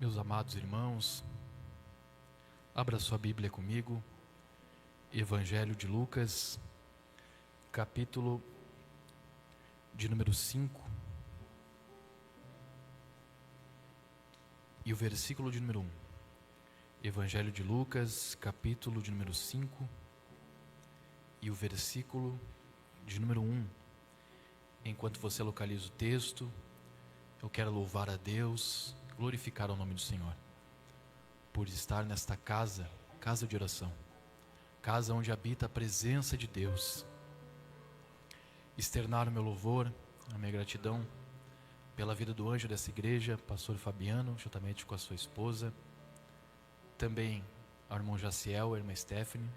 Meus amados irmãos, abra sua Bíblia comigo, Evangelho de Lucas, capítulo de número 5, e o versículo de número 1. Evangelho de Lucas, capítulo de número 5, e o versículo de número 1. Enquanto você localiza o texto, eu quero louvar a Deus, glorificar o nome do Senhor, por estar nesta casa de oração, casa onde habita a presença de Deus. Externar o meu louvor, a minha gratidão pela vida do anjo dessa igreja, pastor Fabiano, juntamente com a sua esposa, também ao irmão Jaciel, a irmã Stephanie,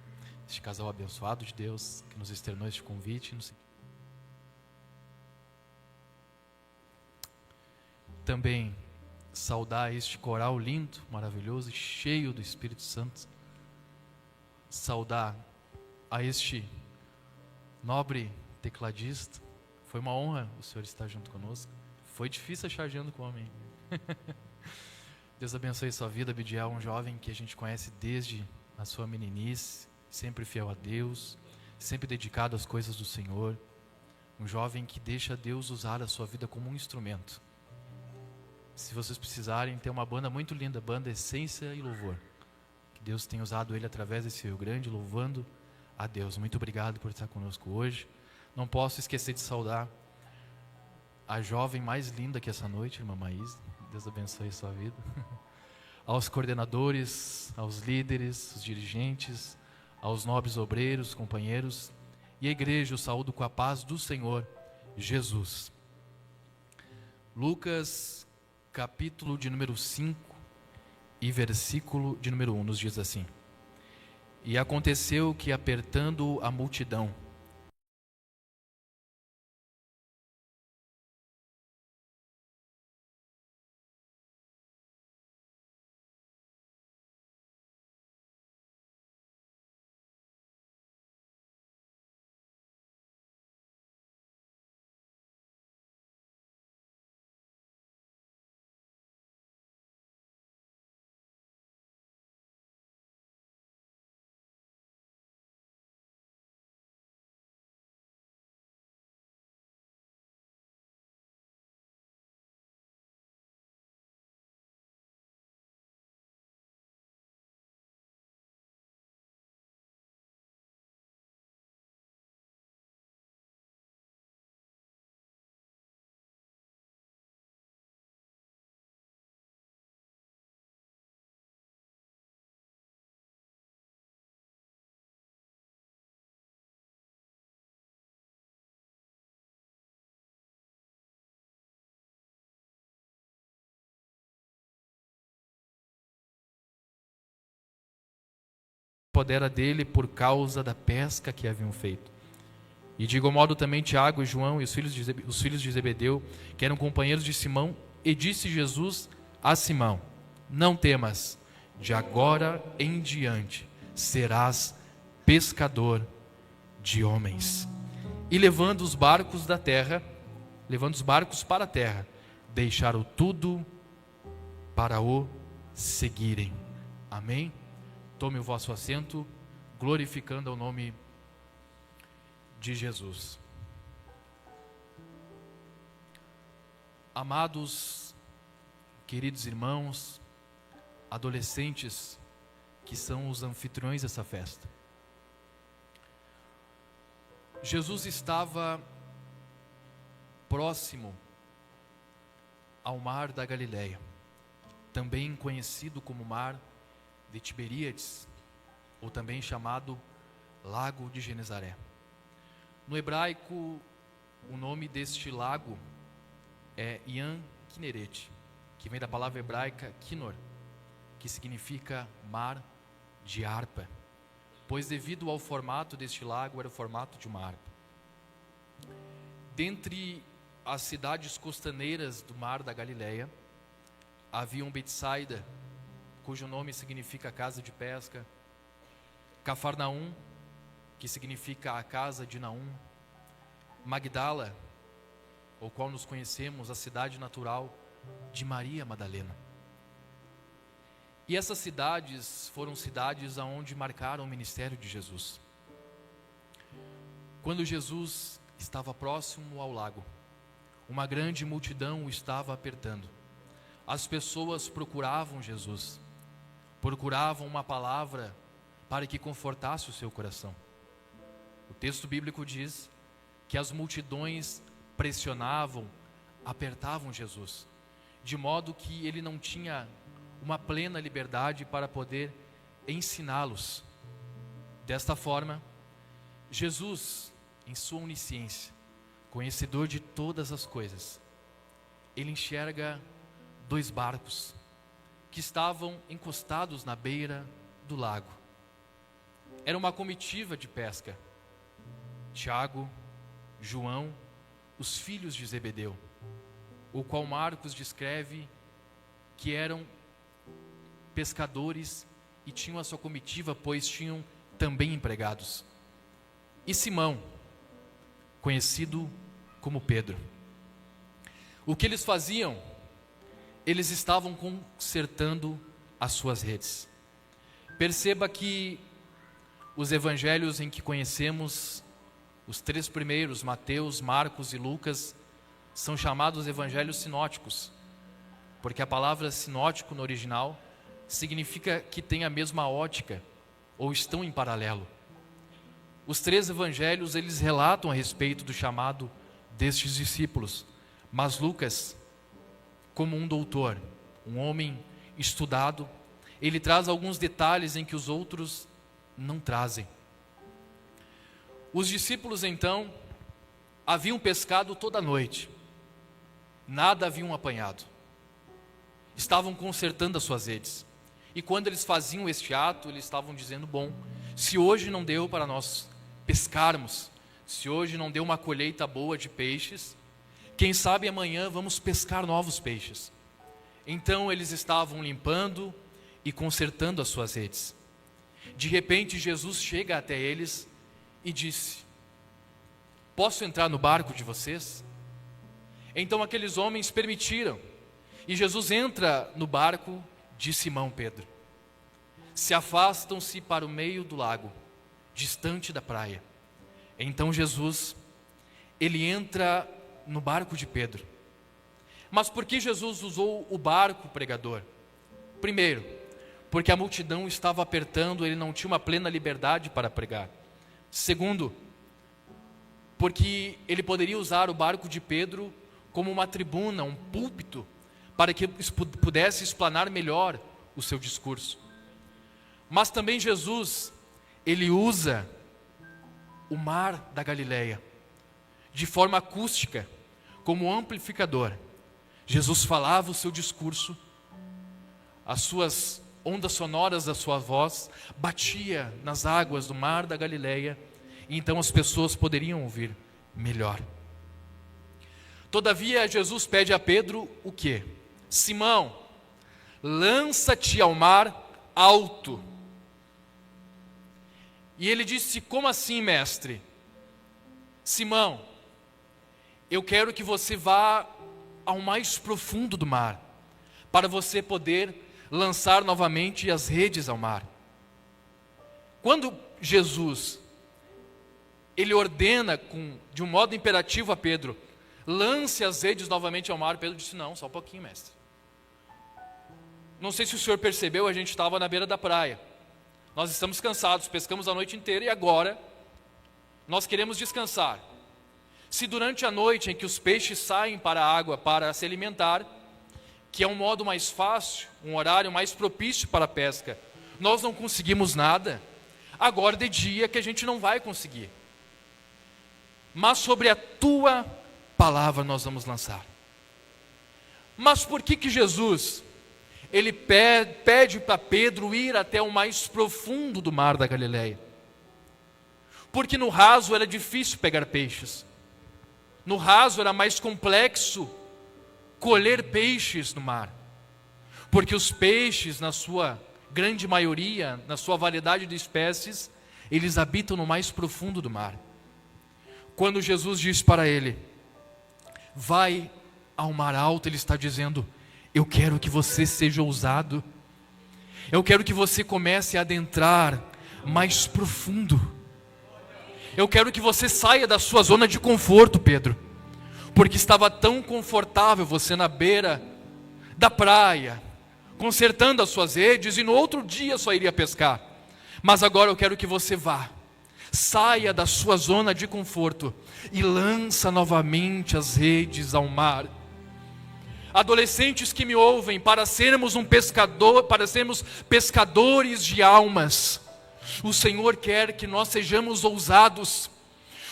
este casal abençoado de Deus, que nos externou este convite. Também saudar este coral lindo, maravilhoso e cheio do Espírito Santo. Saudar a este nobre tecladista. Foi uma honra o senhor estar junto conosco. Foi difícil achar junto com o homem. Deus abençoe sua vida, Abidiel, um jovem que a gente conhece desde a sua meninice, sempre fiel a Deus, sempre dedicado às coisas do Senhor. Um jovem que deixa Deus usar a sua vida como um instrumento. Se vocês precisarem, tem uma banda muito linda, banda Essência e Louvor, que Deus tem usado ele através desse Rio Grande, louvando a Deus. Muito obrigado por estar conosco hoje. Não posso esquecer de saudar a jovem mais linda que essa noite, irmã Maísa. Deus abençoe a sua vida. Aos coordenadores, aos líderes, os dirigentes, aos nobres obreiros, companheiros, e a igreja, eu saúdo com a paz do Senhor Jesus. Lucas, capítulo de número 5 e versículo de número 1 nos diz assim: E aconteceu que, apertando a multidão, apodera dele por causa da pesca que haviam feito. E de igual modo também Tiago e João e os filhos de Zebedeu, que eram companheiros de Simão, e disse Jesus a Simão: Não temas, de agora em diante serás pescador de homens. E levando os barcos para a terra, deixaram tudo para o seguirem. Amém? Tome o vosso assento, glorificando o nome de Jesus. Amados, queridos irmãos, adolescentes que são os anfitriões dessa festa, Jesus estava próximo ao mar da Galileia, também conhecido como Mar de Tiberíades, ou também chamado Lago de Genezaré. No hebraico, o nome deste lago é Yam Kineret, que vem da palavra hebraica Kinor, que significa mar de harpa, pois devido ao formato deste lago, era o formato de uma harpa. Dentre as cidades costaneiras do mar da Galileia, havia Betsaida, cujo nome significa casa de pesca, Cafarnaum, que significa a casa de Naum, Magdala, o qual nos conhecemos, a cidade natural de Maria Madalena. E essas cidades foram cidades aonde marcaram o ministério de Jesus. Quando Jesus estava próximo ao lago, uma grande multidão o estava apertando. As pessoas procuravam Jesus, procuravam uma palavra para que confortasse o seu coração. O texto bíblico diz que as multidões pressionavam, apertavam Jesus, de modo que ele não tinha uma plena liberdade para poder ensiná-los. Desta forma, Jesus, em sua onisciência, conhecedor de todas as coisas, ele enxerga 2 barcos que estavam encostados na beira do lago. Era uma comitiva de pesca. Tiago, João, os filhos de Zebedeu, o qual Marcos descreve que eram pescadores e tinham a sua comitiva, pois tinham também empregados. E Simão, conhecido como Pedro. O que eles faziam? Eles estavam consertando as suas redes. Perceba que os evangelhos em que conhecemos, os 3 primeiros, Mateus, Marcos e Lucas, são chamados evangelhos sinóticos, porque a palavra sinótico no original significa que tem a mesma ótica, ou estão em paralelo. Os 3 evangelhos, eles relatam a respeito do chamado destes discípulos, mas Lucas, como um doutor, um homem estudado, ele traz alguns detalhes em que os outros não trazem. Os discípulos então haviam pescado toda a noite, nada haviam apanhado, estavam consertando as suas redes. E quando eles faziam este ato, eles estavam dizendo: bom, se hoje não deu para nós pescarmos, se hoje não deu uma colheita boa de peixes, quem sabe amanhã vamos pescar novos peixes. Então eles estavam limpando e consertando as suas redes. De repente Jesus chega até eles e disse: posso entrar no barco de vocês? Então aqueles homens permitiram, e Jesus entra no barco de Simão Pedro. Se afastam-se para o meio do lago, distante da praia. Então Jesus, ele entra no barco de Pedro. Mas por que Jesus usou o barco pregador? Primeiro, porque a multidão estava apertando, ele não tinha uma plena liberdade para pregar. Segundo, porque ele poderia usar o barco de Pedro como uma tribuna, um púlpito, para que pudesse explanar melhor o seu discurso. Mas também Jesus, ele usa o mar da Galileia de forma acústica, como amplificador. Jesus falava o seu discurso, as suas ondas sonoras da sua voz batia nas águas do mar da Galileia, e então as pessoas poderiam ouvir melhor. Todavia Jesus pede a Pedro o quê? Simão, lança-te ao mar alto. E ele disse: como assim, mestre? Simão, eu quero que você vá ao mais profundo do mar, para você poder lançar novamente as redes ao mar. Quando Jesus, ele ordena de um modo imperativo a Pedro: lance as redes novamente ao mar, Pedro disse: não, só um pouquinho, mestre. Não sei se o senhor percebeu, a gente estava na beira da praia. Nós estamos cansados, pescamos a noite inteira e agora nós queremos descansar. Se durante a noite em que os peixes saem para a água para se alimentar, que é um modo mais fácil, um horário mais propício para a pesca, nós não conseguimos nada, agora de dia que a gente não vai conseguir. Mas sobre a tua palavra nós vamos lançar. Mas por que Jesus, ele pede para Pedro ir até o mais profundo do mar da Galileia? Porque no raso era difícil pegar peixes. No raso era mais complexo colher peixes no mar. Porque os peixes, na sua grande maioria, na sua variedade de espécies, eles habitam no mais profundo do mar. Quando Jesus diz para ele: vai ao mar alto, ele está dizendo: eu quero que você seja ousado. Eu quero que você comece a adentrar mais profundo. Eu quero que você saia da sua zona de conforto, Pedro, porque estava tão confortável você na beira da praia, consertando as suas redes, e no outro dia só iria pescar. Mas agora eu quero que você vá, saia da sua zona de conforto e lança novamente as redes ao mar. Adolescentes que me ouvem, para sermos pescadores de almas, o Senhor quer que nós sejamos ousados,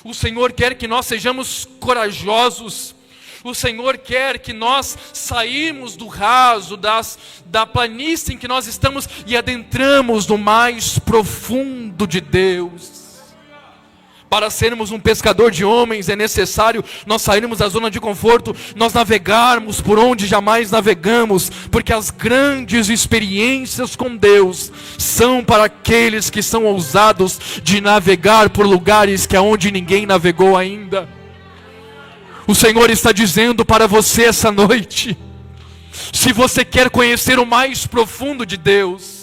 o Senhor quer que nós sejamos corajosos, o Senhor quer que nós saímos do raso, da planície em que nós estamos e adentramos no mais profundo de Deus. Para sermos um pescador de homens é necessário nós sairmos da zona de conforto, nós navegarmos por onde jamais navegamos, porque as grandes experiências com Deus são para aqueles que são ousados de navegar por lugares que aonde ninguém navegou ainda. O Senhor está dizendo para você essa noite, se você quer conhecer o mais profundo de Deus,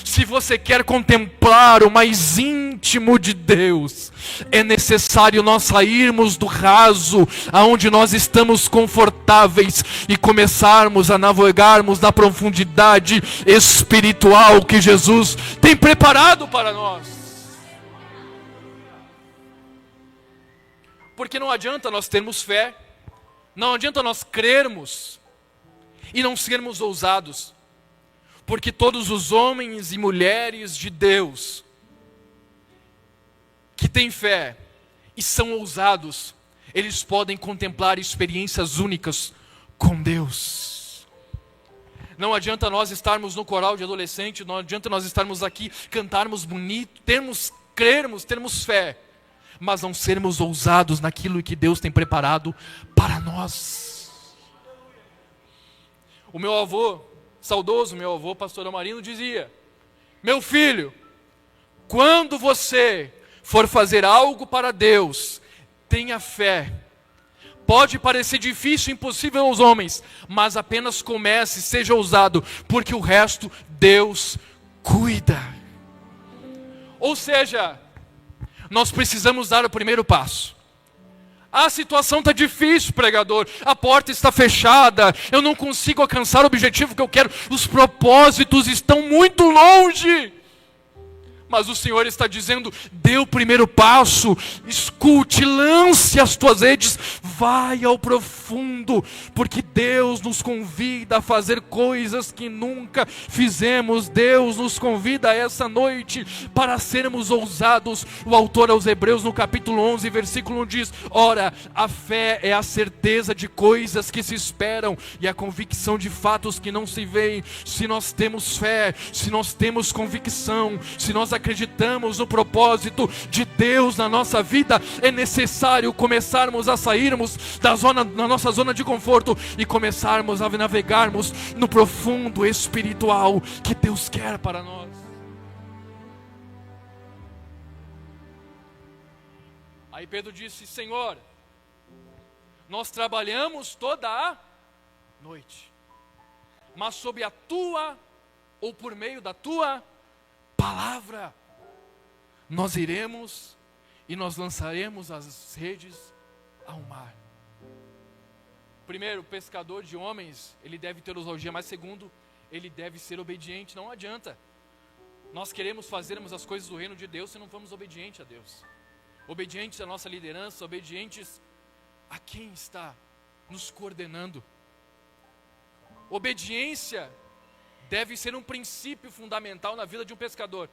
se você quer contemplar o mais íntimo de Deus, é necessário nós sairmos do raso, aonde nós estamos confortáveis, e começarmos a navegarmos na profundidade espiritual que Jesus tem preparado para nós. Porque não adianta nós termos fé, não adianta nós crermos e não sermos ousados. Porque todos os homens e mulheres de Deus que têm fé e são ousados, eles podem contemplar experiências únicas com Deus. Não adianta nós estarmos no coral de adolescente, não adianta nós estarmos aqui, cantarmos bonito, crermos, termos fé, mas não sermos ousados naquilo que Deus tem preparado para nós. O meu avô, saudoso meu avô, pastor Amarino, dizia: meu filho, quando você for fazer algo para Deus, tenha fé. Pode parecer difícil, impossível aos homens, mas apenas comece, seja ousado, porque o resto Deus cuida. Ou seja, nós precisamos dar o primeiro passo. A situação está difícil, pregador, a porta está fechada, eu não consigo alcançar o objetivo que eu quero, os propósitos estão muito longe. Mas o Senhor está dizendo: dê o primeiro passo, escute, lance as tuas redes, vai ao profundo, porque Deus nos convida a fazer coisas que nunca fizemos. Deus nos convida essa noite para sermos ousados. O autor aos Hebreus, no capítulo 11, versículo 1 diz: ora, a fé é a certeza de coisas que se esperam e a convicção de fatos que não se veem. Se nós temos fé, se nós temos convicção, se nós acreditamos no propósito de Deus na nossa vida, é necessário começarmos a sairmos da nossa zona de conforto e começarmos a navegarmos no profundo espiritual que Deus quer para nós. Aí Pedro disse: Senhor, nós trabalhamos toda a noite, mas sob a tua, ou por meio da tua palavra, nós iremos e nós lançaremos as redes ao mar. Primeiro, o pescador de homens, ele deve ter ousadia, mas segundo, ele deve ser obediente. Não adianta nós queremos fazermos as coisas do reino de Deus se não formos obedientes a Deus, obedientes à nossa liderança, obedientes a quem está nos coordenando. Obediência deve ser um princípio fundamental na vida de um pescador.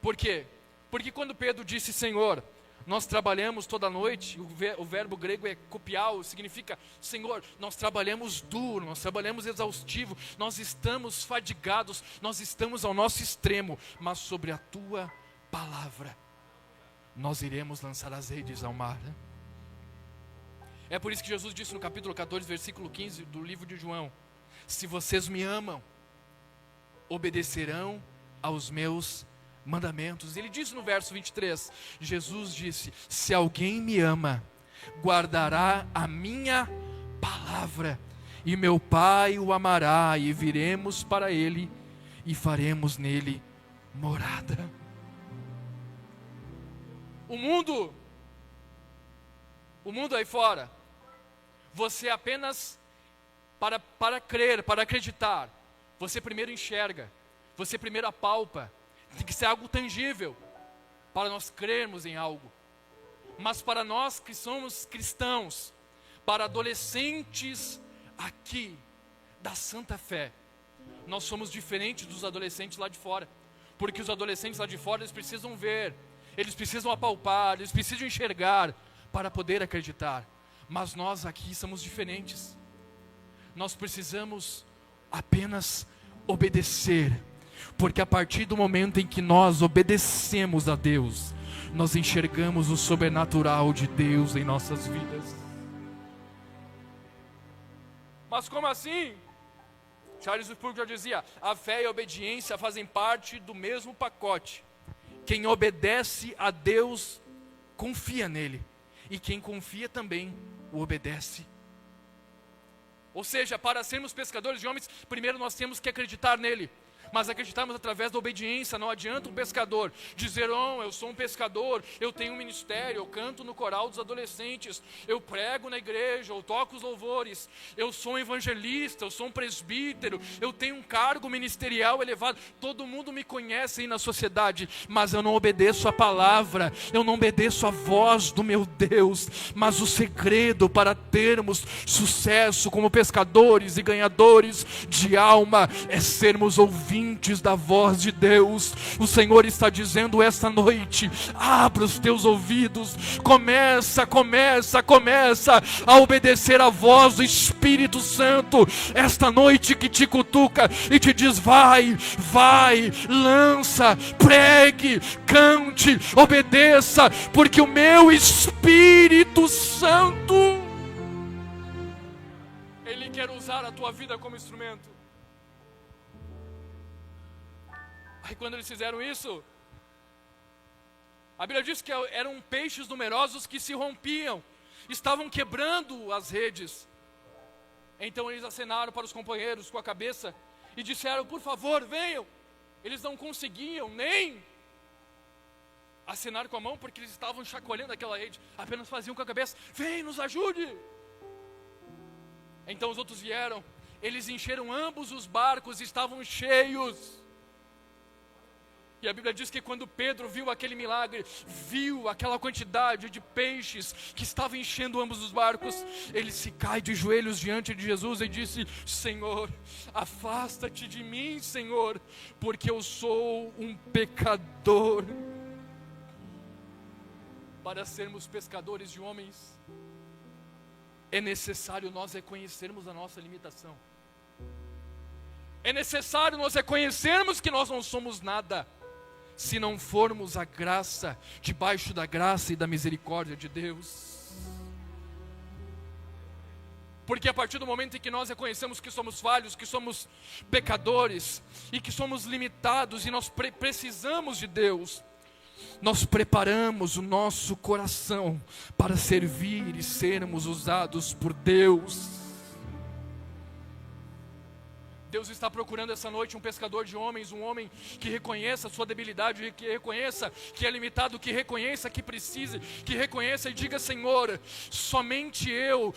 Por quê? Porque quando Pedro disse: Senhor, nós trabalhamos toda noite, o verbo grego é kopiao, significa: Senhor, nós trabalhamos duro, nós trabalhamos exaustivo, nós estamos fadigados, nós estamos ao nosso extremo, mas sobre a tua palavra nós iremos lançar as redes ao mar. É por isso que Jesus disse no capítulo 14, versículo 15 do livro de João: se vocês me amam, obedecerão aos meus mandamentos. Ele disse no verso 23, Jesus disse: se alguém me ama, guardará a minha palavra, e meu Pai o amará, e viremos para ele e faremos nele morada. O mundo aí fora, você apenas, para crer, para acreditar, você primeiro enxerga, você primeiro apalpa, tem que ser algo tangível, para nós crermos em algo. Mas para nós que somos cristãos, para adolescentes aqui, da santa fé, nós somos diferentes dos adolescentes lá de fora, porque os adolescentes lá de fora, eles precisam ver, eles precisam apalpar, eles precisam enxergar, para poder acreditar. Mas nós aqui somos diferentes, nós precisamos apenas obedecer, porque a partir do momento em que nós obedecemos a Deus, nós enxergamos o sobrenatural de Deus em nossas vidas. Mas como assim? Charles Spurgeon já dizia: a fé e a obediência fazem parte do mesmo pacote. Quem obedece a Deus, confia nele, e quem confia também o obedece. Ou seja, para sermos pescadores de homens, primeiro nós temos que acreditar nele. Mas acreditarmos através da obediência. Não adianta um pescador dizer: oh, eu sou um pescador, eu tenho um ministério, eu canto no coral dos adolescentes, eu prego na igreja, eu toco os louvores, eu sou um evangelista, eu sou um presbítero, eu tenho um cargo ministerial elevado, todo mundo me conhece aí na sociedade, mas eu não obedeço a palavra, eu não obedeço a voz do meu Deus. Mas o segredo para termos sucesso como pescadores e ganhadores de alma é sermos ouvintes da voz de Deus. O Senhor está dizendo esta noite: abra os teus ouvidos, começa a obedecer a voz do Espírito Santo esta noite, que te cutuca e te diz: vai, lança, pregue, cante, obedeça, porque o meu Espírito Santo, Ele quer usar a tua vida como instrumento. Aí quando eles fizeram isso, a Bíblia diz que eram peixes numerosos que se rompiam, estavam quebrando as redes. Então eles acenaram para os companheiros com a cabeça e disseram: por favor, venham. Eles não conseguiam nem acenar com a mão, porque eles estavam chacoalhando aquela rede, apenas faziam com a cabeça: vem, nos ajude. Então os outros vieram, eles encheram ambos os barcos, estavam cheios. E a Bíblia diz que quando Pedro viu aquele milagre, viu aquela quantidade de peixes que estava enchendo ambos os barcos, ele se cai de joelhos diante de Jesus e disse: Senhor, afasta-te de mim, Senhor, porque eu sou um pecador. Para sermos pescadores de homens, é necessário nós reconhecermos a nossa limitação. É necessário nós reconhecermos que nós não somos nada, se não formos a graça, debaixo da graça e da misericórdia de Deus. Porque a partir do momento em que nós reconhecemos que somos falhos, que somos pecadores, e que somos limitados, e nós precisamos de Deus, nós preparamos o nosso coração para servir e sermos usados por Deus. Deus está procurando essa noite um pescador de homens, um homem que reconheça a sua debilidade, que reconheça que é limitado, que reconheça que precisa, que reconheça e diga: Senhor, somente eu,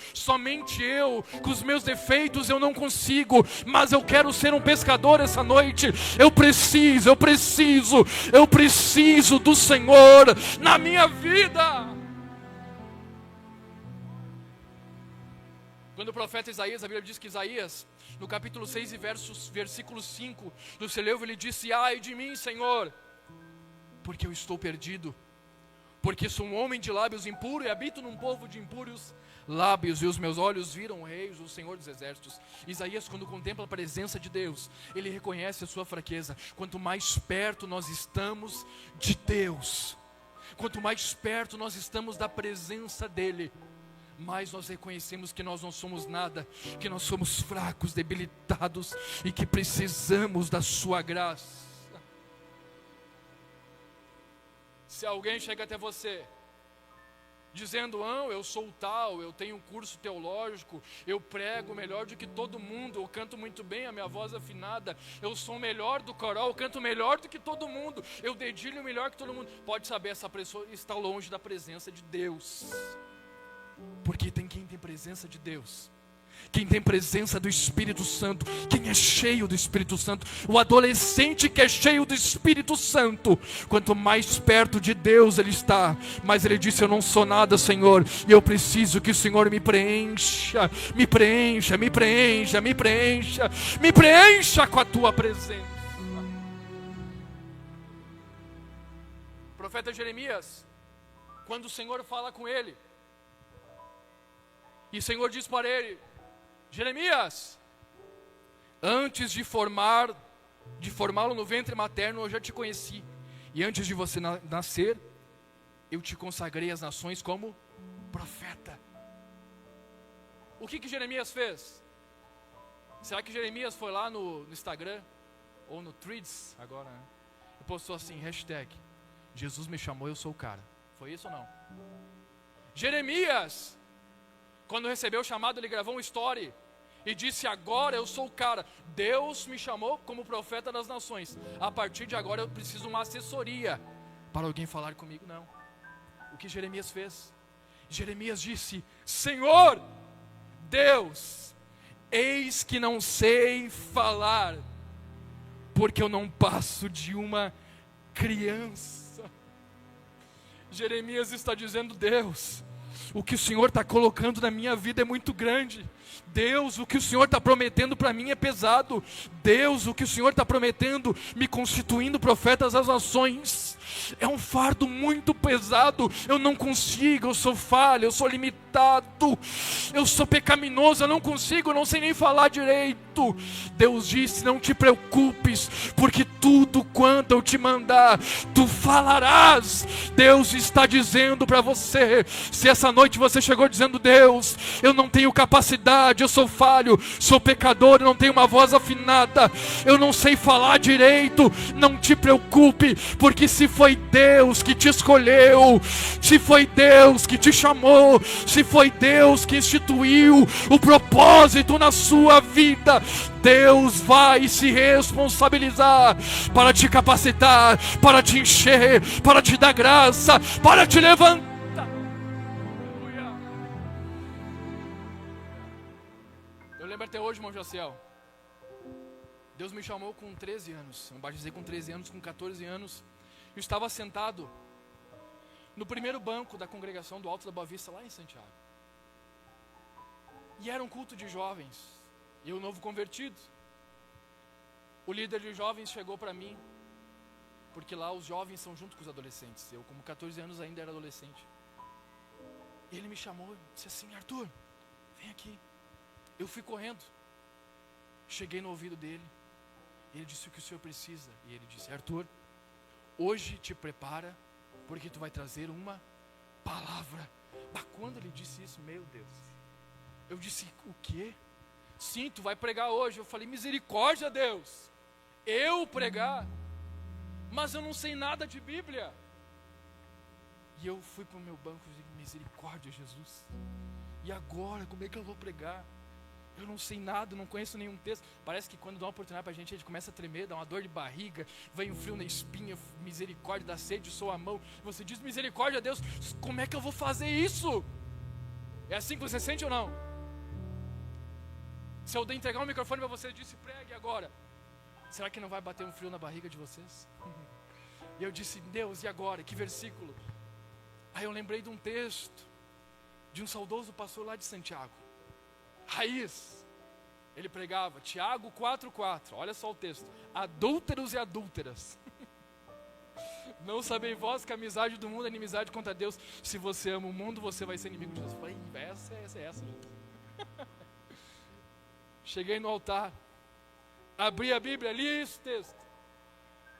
com os meus defeitos eu não consigo, mas eu quero ser um pescador essa noite. Eu preciso do Senhor na minha vida. Quando o profeta Isaías, a Bíblia diz que Isaías, no capítulo 6 e versículo 5 do seu livro, ele disse: ai de mim, Senhor, porque eu estou perdido, porque sou um homem de lábios impuros e habito num povo de impuros lábios, e os meus olhos viram o Rei, o Senhor dos Exércitos. Isaías, quando contempla a presença de Deus, ele reconhece a sua fraqueza. Quanto mais perto nós estamos de Deus, quanto mais perto nós estamos da presença dEle, mais nós reconhecemos que nós não somos nada, que nós somos fracos, debilitados e que precisamos da sua graça. Se alguém chega até você dizendo, eu sou tal, eu tenho um curso teológico, eu prego melhor do que todo mundo, eu canto muito bem, a minha voz afinada, eu sou melhor do coral, eu canto melhor do que todo mundo, eu dedilho melhor que todo mundo. Pode saber, essa pessoa está longe da presença de Deus. Porque quem tem presença de Deus, quem tem presença do Espírito Santo, quem é cheio do Espírito Santo, o adolescente que é cheio do Espírito Santo, quanto mais perto de Deus ele está, mais ele disse, eu não sou nada, Senhor, e eu preciso que o Senhor me preencha, me preencha, me preencha, me preencha, me preencha com a tua presença. O profeta Jeremias, quando o Senhor fala com ele, e o Senhor diz para ele, Jeremias, antes de formá-lo no ventre materno, eu já te conheci. E antes de você nascer, eu te consagrei às nações como profeta. O que Jeremias fez? Será que Jeremias foi lá no Instagram? Ou no Threads agora, né? E postou assim, hashtag, Jesus me chamou, eu sou o cara. Foi isso ou não? Jeremias, quando recebeu o chamado, ele gravou um story e disse, agora eu sou o cara, Deus me chamou como profeta das nações, a partir de agora eu preciso de uma assessoria para alguém falar comigo. Não. O que Jeremias fez? Jeremias disse, Senhor Deus, eis que não sei falar, porque eu não passo de uma criança. Jeremias está dizendo, Deus, o que o Senhor está colocando na minha vida é muito grande. Deus, o que o Senhor está prometendo para mim é pesado. Deus, o que o Senhor está prometendo, me constituindo profetas das nações, é um fardo muito pesado. Eu não consigo, eu sou falho, eu sou limitado, eu sou pecaminoso, eu não consigo, eu não sei nem falar direito. Deus disse, não te preocupes, porque tudo quanto eu te mandar, tu falarás. Deus está dizendo para você, se essa noite você chegou dizendo, Deus, eu não tenho capacidade, eu sou falho, sou pecador, eu não tenho uma voz afinada, eu não sei falar direito, não te preocupe, porque se foi Deus que te escolheu, se foi Deus que te chamou, se foi Deus que instituiu o propósito na sua vida, Deus vai se responsabilizar para te capacitar, para te encher, para te dar graça, para te levantar. Eu lembro até hoje, irmão Jaciel, Deus me chamou com 13 anos, eu batizei com 13 anos, com 14 anos, eu estava sentado no primeiro banco da congregação do Alto da Boa Vista, lá em Santiago, e era um culto de jovens, e eu novo convertido. O líder de jovens chegou para mim, porque lá os jovens são junto com os adolescentes, eu como 14 anos ainda era adolescente, e ele me chamou e disse assim, Arthur, vem aqui. Eu fui correndo, cheguei no ouvido dele, e ele disse o que o senhor precisa, e ele disse, Arthur, hoje te prepara, porque tu vai trazer uma palavra. Mas quando ele disse isso, meu Deus, eu disse, o quê? Sim, tu vai pregar hoje. Eu falei, misericórdia, Deus, eu pregar? Mas eu não sei nada de Bíblia. E eu fui para o meu banco e disse, misericórdia, Jesus, e agora, como é que eu vou pregar? Eu não sei nada, não conheço nenhum texto. Parece que quando dá uma oportunidade para a gente começa a tremer, dá uma dor de barriga, vem um frio na espinha, misericórdia, dá sede, soa a mão. Você diz, misericórdia, Deus, como é que eu vou fazer isso? É assim que você sente ou não? Se eu entregar um microfone para você e disse, pregue agora, será que não vai bater um frio na barriga de vocês? E eu disse, Deus, e agora? Que versículo? Aí eu lembrei de um texto, de um saudoso pastor lá de Santiago, Raiz. Ele pregava, Tiago 4,4, olha só o texto, adúlteros e adúlteras, não sabem vós que a amizade do mundo é inimizade contra Deus. Se você ama o mundo, você vai ser inimigo de Deus. Eu falei, essa, Jesus. Cheguei no altar, abri a Bíblia, li esse texto,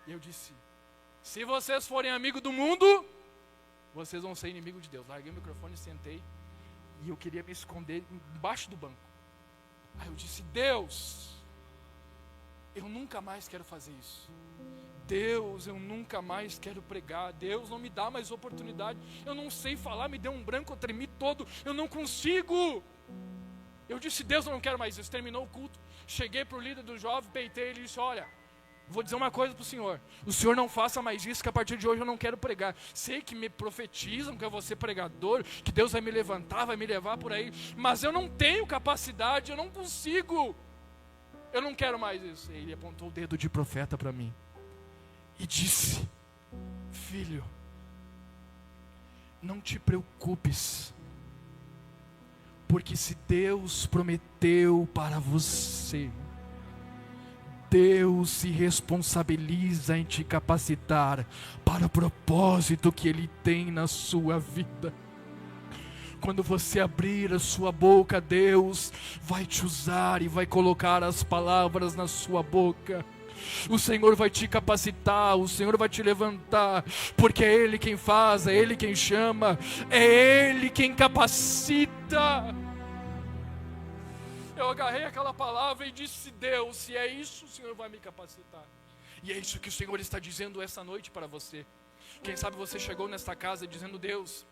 e eu disse, se vocês forem amigos do mundo, vocês vão ser inimigo de Deus. Larguei o microfone, sentei, e eu queria me esconder embaixo do banco. Aí eu disse, Deus, eu nunca mais quero fazer isso. Deus, eu nunca mais quero pregar. Deus, não me dá mais oportunidade. Eu não sei falar, me deu um branco, eu tremi todo. Eu não consigo. Eu disse, Deus, eu não quero mais isso. Terminou o culto. Cheguei para o líder do jovem, peitei ele e disse, olha, vou dizer uma coisa para o senhor não faça mais isso, que a partir de hoje eu não quero pregar. Sei que me profetizam que eu vou ser pregador, que Deus vai me levantar, vai me levar por aí, mas eu não tenho capacidade, eu não consigo, eu não quero mais isso. Ele apontou o dedo de profeta para mim e disse, filho, não te preocupes, porque se Deus prometeu para você, Deus se responsabiliza em te capacitar para o propósito que Ele tem na sua vida. Quando você abrir a sua boca, Deus vai te usar e vai colocar as palavras na sua boca. O Senhor vai te capacitar, o Senhor vai te levantar, porque é Ele quem faz, é Ele quem chama, é Ele quem capacita. Eu agarrei aquela palavra e disse, Deus, se é isso, o Senhor vai me capacitar. E é isso que o Senhor está dizendo essa noite para você. Quem sabe você chegou nesta casa dizendo, Deus,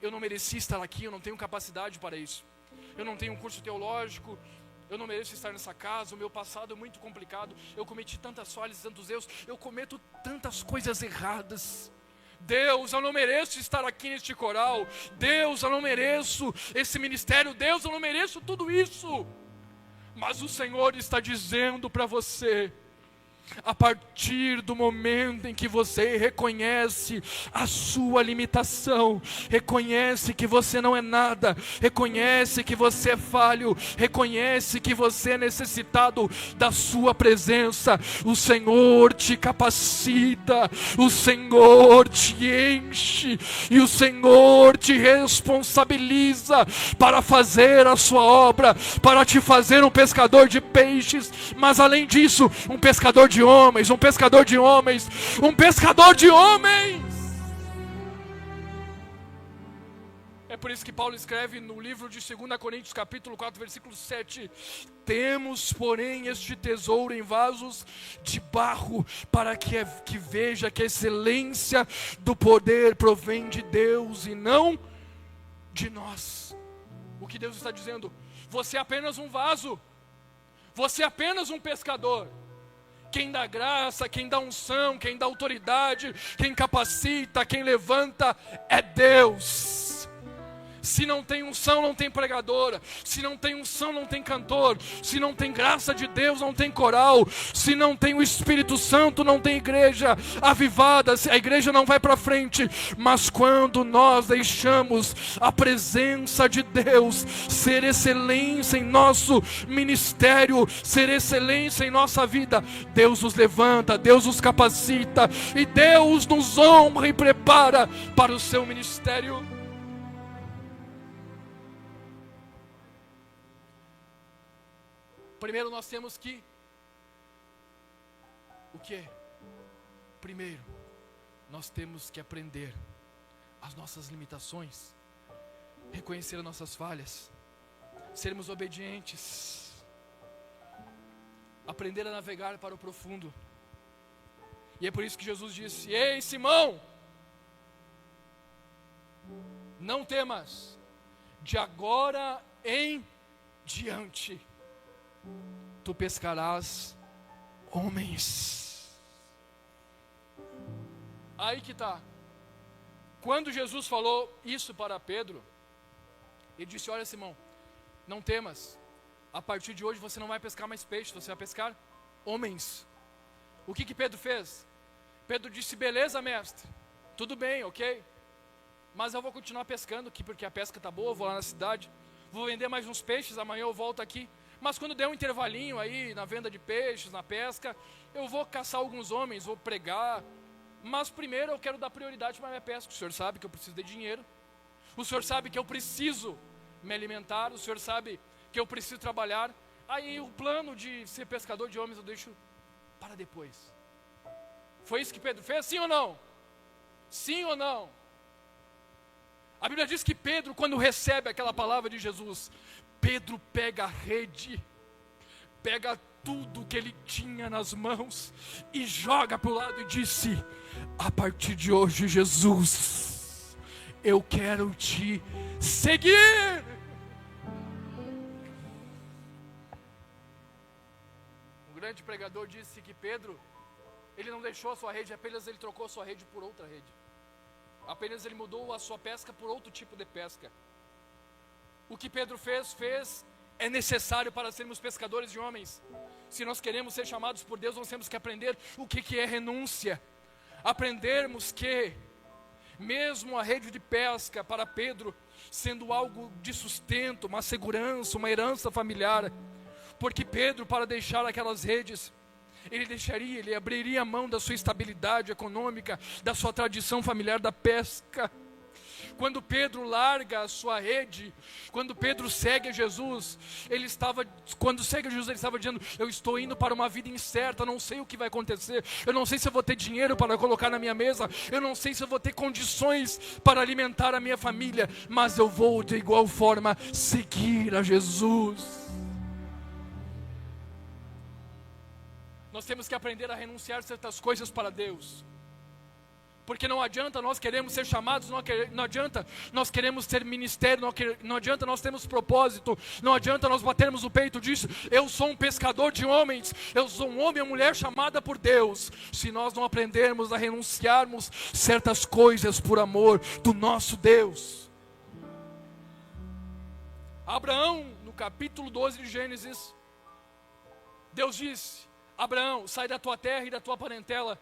eu não mereci estar aqui, eu não tenho capacidade para isso. Eu não tenho um curso teológico, eu não mereço estar nessa casa, o meu passado é muito complicado, eu cometi tantas falhas, tantos erros, eu cometo tantas coisas erradas. Deus, eu não mereço estar aqui neste coral. Deus, eu não mereço esse ministério. Deus, eu não mereço tudo isso. Mas o Senhor está dizendo para você, a partir do momento em que você reconhece a sua limitação, reconhece que você não é nada, reconhece que você é falho, reconhece que você é necessitado da sua presença, o Senhor te capacita, o Senhor te enche e o Senhor te responsabiliza para fazer a sua obra, para te fazer um pescador de peixes, mas além disso, um pescador de homens, um pescador de homens, um pescador de homens. É por isso que Paulo escreve no livro de 2 Coríntios capítulo 4, versículo 7, temos, porém, este tesouro em vasos de barro, para que veja que a excelência do poder provém de Deus e não de nós. O que Deus está dizendo? Você é apenas um vaso, você é apenas um pescador. Quem dá graça, quem dá unção, quem dá autoridade, quem capacita, quem levanta é Deus. Se não tem unção, não tem pregadora. Se não tem unção, não tem cantor. Se não tem graça de Deus, não tem coral. Se não tem o Espírito Santo, não tem igreja avivada. A igreja não vai para frente. Mas quando nós deixamos a presença de Deus ser excelência em nosso ministério, ser excelência em nossa vida, Deus nos levanta, Deus nos capacita e Deus nos honra e prepara para o seu ministério. Primeiro nós temos que, o quê? Primeiro, nós temos que aprender as nossas limitações, reconhecer as nossas falhas, sermos obedientes, aprender a navegar para o profundo. E é por isso que Jesus disse, ei Simão, não temas, de agora em diante tu pescarás homens. Aí que está. Quando Jesus falou isso para Pedro, ele disse, olha Simão, não temas, a partir de hoje você não vai pescar mais peixe, você vai pescar homens. O que Pedro fez? Pedro disse, beleza mestre, tudo bem, ok, mas eu vou continuar pescando aqui porque a pesca está boa, eu vou lá na cidade, vou vender mais uns peixes, amanhã eu volto aqui. Mas quando der um intervalinho aí na venda de peixes, na pesca, eu vou caçar alguns homens, vou pregar. Mas primeiro eu quero dar prioridade para a minha pesca. O senhor sabe que eu preciso de dinheiro. O senhor sabe que eu preciso me alimentar. O senhor sabe que eu preciso trabalhar. Aí o plano de ser pescador de homens eu deixo para depois. Foi isso que Pedro fez? Sim ou não? Sim ou não? A Bíblia diz que Pedro, quando recebe aquela palavra de Jesus, Pedro pega a rede, pega tudo que ele tinha nas mãos e joga para o lado e disse: a partir de hoje, Jesus, eu quero te seguir. Um grande pregador disse que Pedro, ele não deixou a sua rede, apenas ele trocou a sua rede por outra rede. Apenas ele mudou a sua pesca por outro tipo de pesca. O que Pedro fez é necessário para sermos pescadores de homens. Se nós queremos ser chamados por Deus, nós temos que aprender o que é renúncia. Aprendermos que, mesmo a rede de pesca para Pedro, sendo algo de sustento, uma segurança, uma herança familiar, porque Pedro, para deixar aquelas redes, ele abriria a mão da sua estabilidade econômica, da sua tradição familiar da pesca. Quando Pedro larga a sua rede, quando Pedro segue Jesus, ele estava dizendo: eu estou indo para uma vida incerta, não sei o que vai acontecer, eu não sei se eu vou ter dinheiro para colocar na minha mesa, eu não sei se eu vou ter condições para alimentar a minha família, mas eu vou de igual forma seguir a Jesus. Nós temos que aprender a renunciar certas coisas para Deus. Porque não adianta nós queremos ser chamados, não adianta nós queremos ter ministério, não adianta nós termos propósito, não adianta nós batermos o peito disso: eu sou um pescador de homens, eu sou um homem ou mulher chamada por Deus, se nós não aprendermos a renunciarmos certas coisas por amor do nosso Deus. Abraão, no capítulo 12 de Gênesis, Deus disse: Abraão, sai da tua terra e da tua parentela,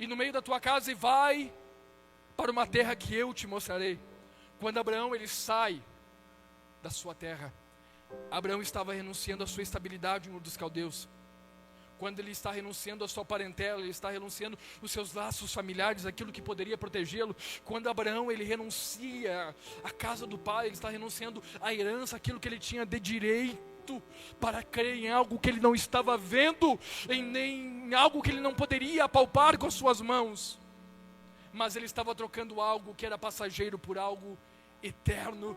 e no meio da tua casa, e vai para uma terra que eu te mostrarei. Quando Abraão ele sai da sua terra, Abraão estava renunciando à sua estabilidade no dos caldeus. Quando ele está renunciando à sua parentela, ele está renunciando os seus laços familiares, aquilo que poderia protegê-lo. Quando Abraão ele renuncia à casa do pai, ele está renunciando à herança, aquilo que ele tinha de direito, para crer em algo que ele não estava vendo, em algo que ele não poderia apalpar com as suas mãos, mas ele estava trocando algo que era passageiro por algo eterno.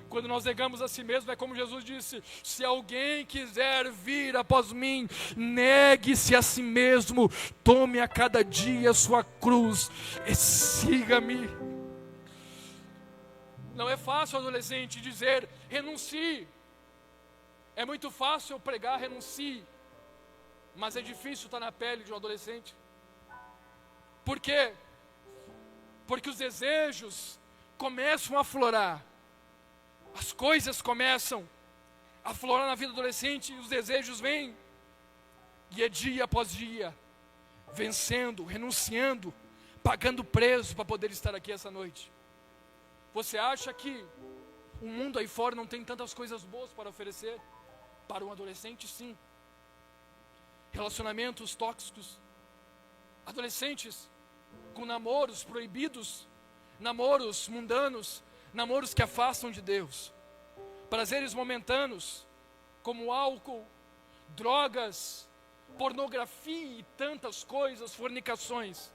Quando nós negamos a si mesmo, é como Jesus disse: se alguém quiser vir após mim, negue-se a si mesmo, tome a cada dia a sua cruz e siga-me. Não é fácil, adolescente, dizer renuncie. É muito fácil eu pregar renuncie, mas é difícil estar na pele de um adolescente. Por quê? Porque os desejos começam a aflorar, as coisas começam a aflorar na vida do adolescente, e os desejos vêm, e é dia após dia, vencendo, renunciando, pagando preço para poder estar aqui essa noite. Você acha que o mundo aí fora não tem tantas coisas boas para oferecer? Para um adolescente, sim. Relacionamentos tóxicos, adolescentes com namoros proibidos, namoros mundanos, namoros que afastam de Deus, prazeres momentâneos, como álcool, drogas, pornografia e tantas coisas, fornicações,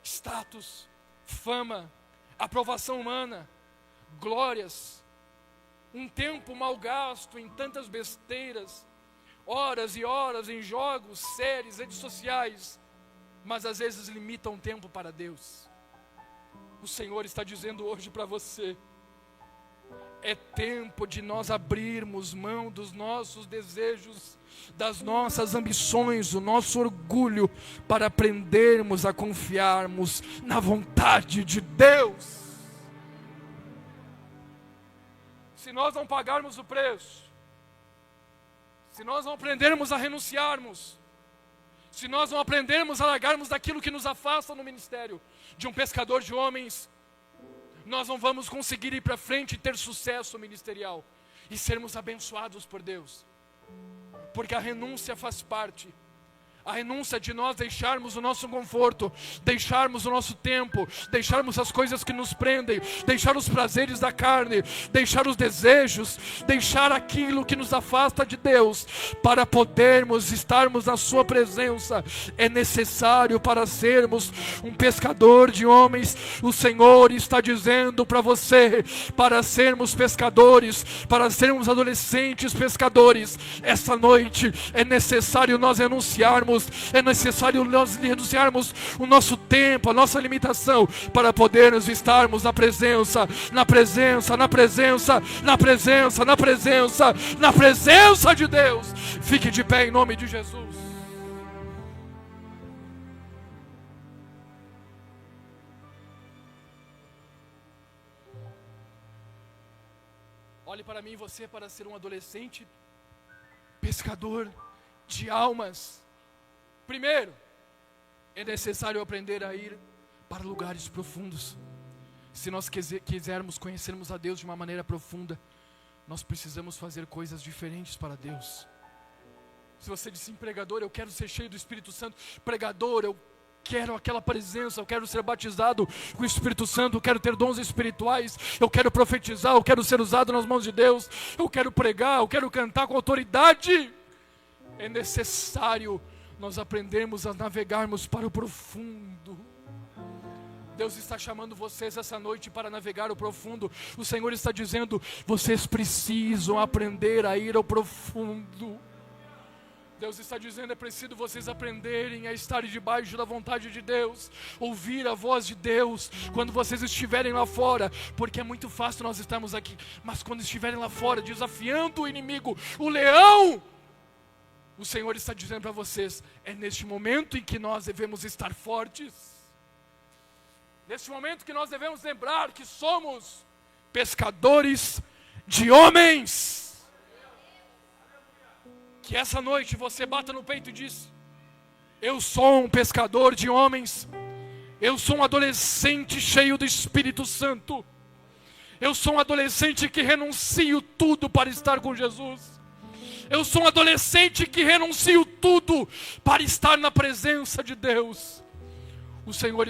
status, fama, aprovação humana, glórias, um tempo mal gasto em tantas besteiras, horas e horas em jogos, séries, redes sociais, mas às vezes limitam o tempo para Deus. O Senhor está dizendo hoje para você: é tempo de nós abrirmos mão dos nossos desejos, das nossas ambições, do nosso orgulho, para aprendermos a confiarmos na vontade de Deus. Se nós não pagarmos o preço, se nós não aprendermos a renunciarmos, se nós não aprendermos a largarmos daquilo que nos afasta no ministério de um pescador de homens, nós não vamos conseguir ir para frente e ter sucesso ministerial e sermos abençoados por Deus. Porque a renúncia faz parte. A renúncia de nós deixarmos o nosso conforto, deixarmos o nosso tempo, deixarmos as coisas que nos prendem, deixar os prazeres da carne, deixar os desejos, deixar aquilo que nos afasta de Deus, para podermos estarmos na sua presença. É necessário para sermos um pescador de homens. O Senhor está dizendo para você, para sermos pescadores, para sermos adolescentes pescadores, essa noite é necessário nós renunciarmos, é necessário nós renunciarmos o nosso tempo, a nossa limitação, para podermos estarmos na presença, na presença, na presença, na presença, na presença, na presença de Deus. Fique de pé em nome de Jesus. Olhe para mim, você, para ser um adolescente pescador de almas. Primeiro, é necessário aprender a ir para lugares profundos. Se nós quisermos conhecermos a Deus de uma maneira profunda, nós precisamos fazer coisas diferentes para Deus. Se você diz sim, pregador, eu quero ser cheio do Espírito Santo. Pregador, eu quero aquela presença, eu quero ser batizado com o Espírito Santo, eu quero ter dons espirituais, eu quero profetizar, eu quero ser usado nas mãos de Deus, eu quero pregar, eu quero cantar com autoridade. É necessário nós aprendermos a navegarmos para o profundo. Deus está chamando vocês essa noite para navegar o profundo. O Senhor está dizendo, vocês precisam aprender a ir ao profundo. Deus está dizendo, é preciso vocês aprenderem a estar debaixo da vontade de Deus, ouvir a voz de Deus, quando vocês estiverem lá fora, porque é muito fácil nós estarmos aqui, mas quando estiverem lá fora, desafiando o inimigo, o leão, o Senhor está dizendo para vocês, é neste momento em que nós devemos estar fortes, neste momento que nós devemos lembrar que somos pescadores de homens. Que essa noite você bata no peito e diz, eu sou um pescador de homens, eu sou um adolescente cheio do Espírito Santo, eu sou um adolescente que renuncio tudo para estar com Jesus, eu sou um adolescente que renuncio tudo para estar na presença de Deus. O Senhor